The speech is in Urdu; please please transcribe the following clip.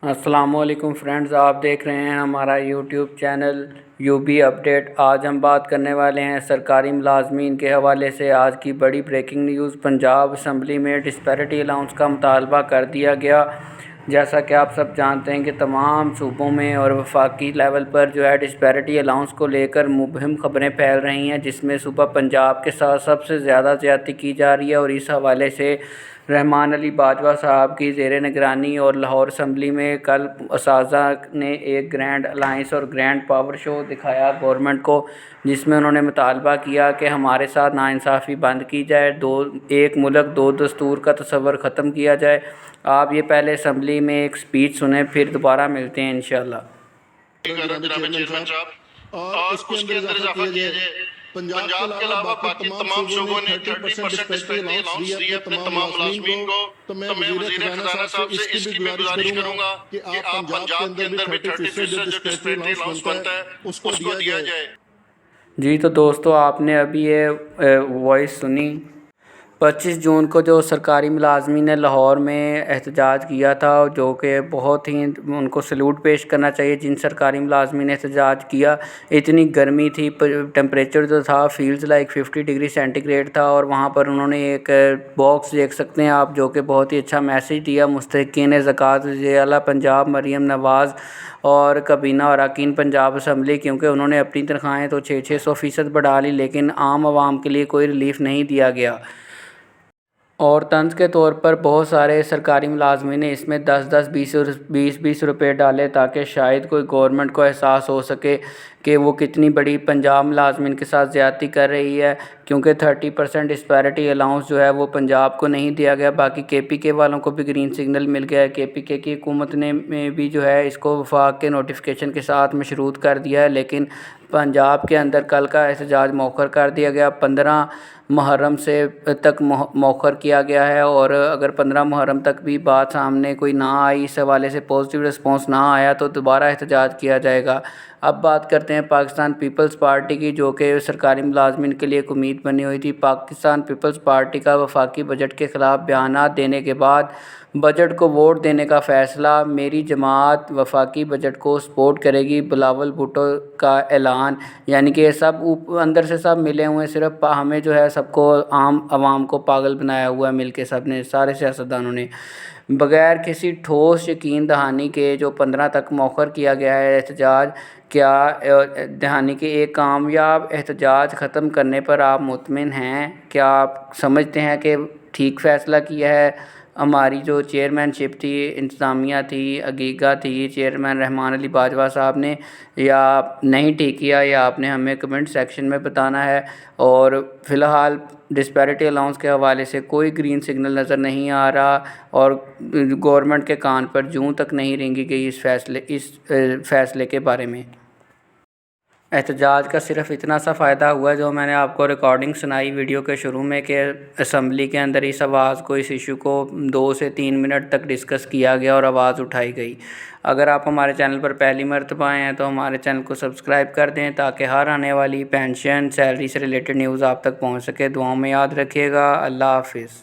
السلام علیکم فرینڈز، آپ دیکھ رہے ہیں ہمارا YouTube channel U B update. آج ہم بات کرنے والے ہیں سرکاری ملازمین کے حوالے سے آج کی بڑی بریکنگ نیوز۔ پنجاب اسمبلی میں ڈسپیرٹی الاؤنس کا مطالبہ کر دیا گیا۔ جیسا کہ آپ سب جانتے ہیں کہ تمام صوبوں میں اور وفاقی لیول پر ڈسپیرٹی الاؤنس کو لے کر مبہم خبریں پھیل رہی ہیں، جس میں صوبہ پنجاب کے ساتھ سب سے زیادہ زیادتی کی جا رہی ہے۔ اور اس حوالے سے رحمان علی باجوہ صاحب کی زیر نگرانی اور لاہور اسمبلی میں کل اساتذہ نے ایک گرینڈ الائنس اور گرینڈ پاور شو دکھایا گورنمنٹ کو، جس میں انہوں نے مطالبہ کیا کہ ہمارے ساتھ ناانصافی بند کی جائے، ایک ملک دو دستور کا تصور ختم کیا جائے۔ آپ یہ پہلے اسمبلی میں ایک سپیچ سنیں، پھر دوبارہ ملتے ہیں انشاءاللہ۔ جناب چیئرمین صاحب، اور اس کے اندر اضافہ کیا جائے پنجاب کے علاوہ باقی تمام صوبوں نے 30% ڈسپیرٹی الاؤنس دی ہے اپنے تمام ملازمین کو، تو میں وزیر خزانہ صاحب سے اس کی بھی گزارش کروں گا کہ آپ پنجاب کے اندر بھی 30% جو ڈسپیرٹی الاؤنس بنتا ہے اس کو دیا جائے۔ جی تو دوستو، آپ نے ابھی یہ وائس سنی۔ 25 جون کو جو سرکاری ملازمین نے لاہور میں احتجاج کیا تھا، جو کہ بہت ہی ان کو سلوٹ پیش کرنا چاہیے جن سرکاری ملازمین نے احتجاج کیا۔ اتنی گرمی تھی، ٹیمپریچر جو تھا feels like 50 degree centigrade تھا، اور وہاں پر انہوں نے ایک باکس دیکھ سکتے ہیں آپ، جو کہ بہت ہی اچھا میسیج دیا مستحقین زکوٰۃ وزیر اعلیٰ پنجاب مریم نواز اور کابینہ اراکین پنجاب اسمبلی، کیونکہ انہوں نے اپنی تنخواہیں تو 600% بڑھا لی، لیکن عام عوام کے لیے کوئی ریلیف نہیں دیا گیا۔ اور طنز کے طور پر بہت سارے سرکاری ملازمین نے اس میں 10-20 روپے ڈالے، تاکہ شاید کوئی گورنمنٹ کو احساس ہو سکے کہ وہ کتنی بڑی پنجاب ملازمین کے ساتھ زیادتی کر رہی ہے، کیونکہ 30% ڈسپیرٹی الاؤنس جو ہے وہ پنجاب کو نہیں دیا گیا، باقی کے پی کے والوں کو بھی گرین سگنل مل گیا ہے۔ کے پی کے کی حکومت نے بھی جو ہے اس کو وفاق کے نوٹیفیکیشن کے ساتھ مشروط کر دیا ہے، لیکن پنجاب کے اندر کل کا احتجاج مؤخر کر دیا گیا، 15 محرم سے تک مؤخر کیا گیا ہے، اور اگر 15 محرم تک بھی بات سامنے کوئی نہ آئی، اس حوالے سے پازیٹیو رسپانس نہ آیا، تو دوبارہ احتجاج کیا جائے گا۔ اب بات کرتے ہیں پاکستان پیپلز پارٹی کی، جو کہ سرکاری ملازمین کے لیے ایک امید بنی ہوئی تھی۔ پاکستان پیپلز پارٹی کا وفاقی بجٹ کے خلاف بیانات دینے کے بعد بجٹ کو ووٹ دینے کا فیصلہ۔ میری جماعت وفاقی بجٹ کو سپورٹ کرے گی، بلاول بھٹو کا اعلان۔ یعنی کہ سب اندر سے سب ملے ہوئے، صرف ہمیں جو ہے سب کو عام عوام کو پاگل بنایا ہوا ہے، مل کے سب نے، سارے سیاستدانوں نے، بغیر کسی ٹھوس یقین دہانی کے جو 15 تک مؤخر کیا گیا ہے احتجاج دہانی کے ایک کامیاب احتجاج ختم کرنے پر آپ مطمئن ہیں؟ کیا آپ سمجھتے ہیں کہ ٹھیک فیصلہ کیا ہے؟ ہماری جو چیئرمین شپ تھی، انتظامیہ تھی، اگیگا تھی، چیئرمین رحمان علی باجوہ صاحب نے، یا نہیں ٹھیک کیا، یا آپ نے ہمیں کمنٹ سیکشن میں بتانا ہے۔ اور فی الحال ڈسپیرٹی الاؤنس کے حوالے سے کوئی گرین سگنل نظر نہیں آ رہا، اور گورنمنٹ کے کان پر جوں تک نہیں رینگی گئی اس فیصلے کے بارے میں۔ احتجاج کا صرف اتنا سا فائدہ ہوا جو میں نے آپ کو ریکارڈنگ سنائی ویڈیو کے شروع میں، کہ اسمبلی کے اندر اس آواز کو، اس ایشو کو 2 سے 3 منٹ تک ڈسکس کیا گیا اور آواز اٹھائی گئی۔ اگر آپ ہمارے چینل پر پہلی مرتبہ آئے ہیں تو ہمارے چینل کو سبسکرائب کر دیں، تاکہ ہر آنے والی پینشن، سیلری سے ریلیٹڈ نیوز آپ تک پہنچ سکے۔ دعاؤں میں یاد رکھیے گا۔ اللہ حافظ۔